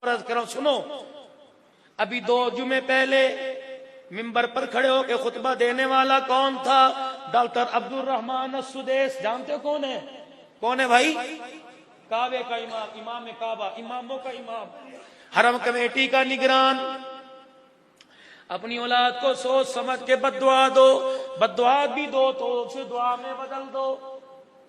عرض کرو سنو، ابھی 2 جمعے پہلے ممبر پر کھڑے ہو کے خطبہ دینے والا کون تھا؟ ڈاکٹر عبد الرحمن السدیس. جانتے ہو کون ہے؟ کون ہے بھائی؟ کعبے کا امام، امام کعبہ، اماموں کا امام، حرم کمیٹی کا نگران. اپنی اولاد کو سوچ سمجھ کے بد دعا دو، بد دعا بھی دو تو اسے دعا میں بدل دو.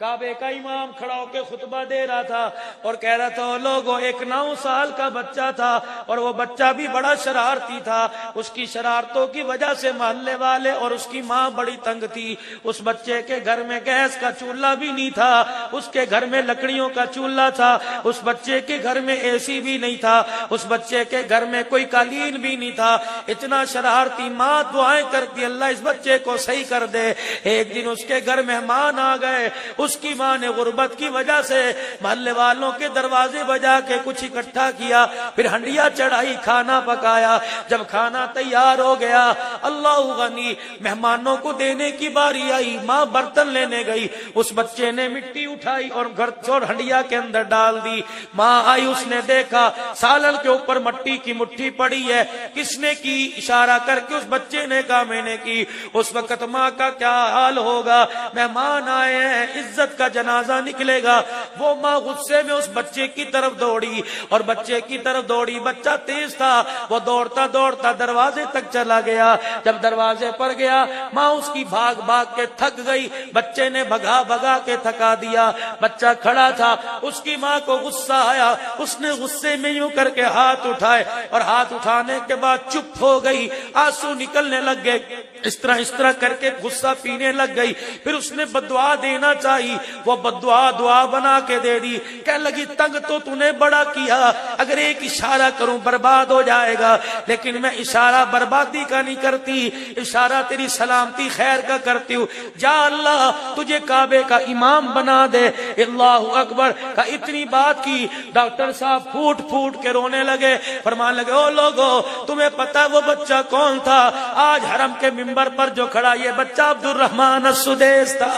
کعبے کا امام کھڑا ہو کے خطبہ دے رہا تھا اور کہہ رہا تھا لوگوں، ایک 9 سال کا بچہ تھا اور وہ بچہ بھی بڑا شرارتی تھا. اس کی شرارتوں کی وجہ سے محلے والے اور اس کی ماں بڑی تنگ تھی. اس بچے کے گھر میں گیس کا چولہا بھی نہیں تھا، اس کے گھر میں لکڑیوں کا چولہا تھا. اس بچے کے گھر میں اے سی بھی نہیں تھا، اس بچے کے گھر میں کوئی قالین بھی نہیں تھا. اتنا شرارتی. ماں دعائیں کرتی اللہ اس بچے کو صحیح کر دے. ایک دن اس کے گھر مہمان آ گئے. اس کی ماں نے غربت کی وجہ سے محلے والوں کے دروازے بجا کے کچھ اکٹھا کیا، پھر ہنڈیا چڑھائی، کھانا پکایا. جب کھانا تیار ہو گیا، اللہ غنی، مہمانوں کو دینے کی باری آئی. ماں برتن لینے گئی، اس بچے نے مٹی اٹھائی اور گھر اور ہنڈیا کے اندر ڈال دی. ماں آئی، اس نے دیکھا سالن کے اوپر مٹی کی مٹھی پڑی ہے. کس نے کی؟ اشارہ کر کے اس بچے نے کہا میں نے کی. اس وقت ماں کا کیا حال ہوگا؟ مہمان آئے ہیں، عزت کا جنازہ نکلے گا. وہ ماں غصے میں اس بچے کی طرف دوڑی اور بچے کی طرف دوڑی. بچہ تیز تھا، وہ دوڑتا دوڑتا دروازے تک چلا گیا. جب دروازے پر گیا، ماں اس کی بھاگ بھاگ کے تھک گئی. بچے نے بھگا بھگا کے تھکا دیا. بچہ کھڑا تھا، اس کی ماں کو غصہ آیا. اس نے غصے میں یوں کر کے ہاتھ اٹھائے اور ہاتھ اٹھانے کے بعد چپ ہو گئی. آنسو نکلنے لگ گئے. اس طرح کر کے غصہ پینے لگ گئی. پھر اس نے بددعا دینا چاہی، وہ بددعا دعا بنا کے دے دی. کہنے لگی تنگ تو نے بڑا کیا، اگر ایک اشارہ کروں برباد ہو جائے گا، لیکن میں اشارہ بربادی کا نہیں کرتی، اشارہ تیری سلامتی خیر کا کرتی ہوں. جا اللہ تجھے کعبے کا امام بنا دے. اللہ اکبر کا اتنی بات کی. ڈاکٹر صاحب پھوٹ پھوٹ کے رونے لگے، فرمانے لگے او لوگو تمہیں پتہ وہ بچہ کون تھا؟ آج حرم کے ممبر پر جو کھڑا یہ بچہ عبد الرحمن السدیس تھا.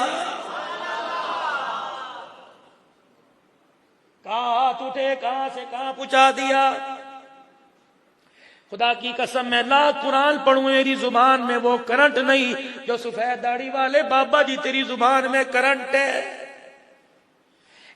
ہاتھ اٹھے، کہاں سے کہاں پہنچا دیا. خدا کی قسم میں لاکھ قرآن پڑھوں میری زبان میں وہ کرنٹ نہیں جو سفید داڑھی والے بابا جی تیری زبان میں کرنٹ ہے.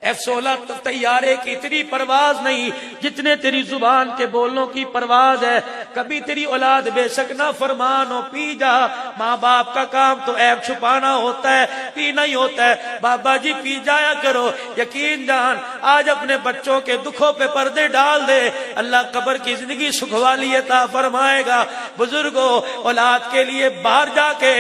F-16 طیارے کی اتنی پرواز نہیں جتنے تیری زبان کے بولوں کی پرواز ہے. کبھی تیری اولاد بے شک نہ فرمان ہو، پی جا. ماں باپ کا کام تو عیب چھپانا ہوتا ہے، پینا ہی ہوتا ہے. بابا جی پی جایا کرو. یقین جان آج اپنے بچوں کے دکھوں پہ پردے ڈال دے، اللہ قبر کی زندگی سکھ والی عطا فرمائے گا. بزرگوں، اولاد کے لیے باہر جا کے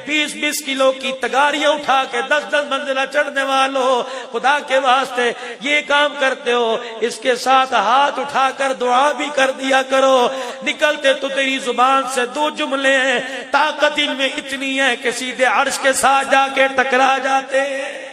20-20 کلو کی تگاریاں اٹھا کے 10-10 منزلہ چڑھنے والوں، خدا کے واسطے یہ کام کرتے ہو، اس کے ساتھ ہاتھ اٹھا کر دعا بھی کر دیا کرو. نکلتے تو تیری زبان سے 2 جملے ہیں، طاقت ان میں اتنی ہے کہ سیدھے عرش کے ساتھ جا کے ٹکرا جاتے ہیں.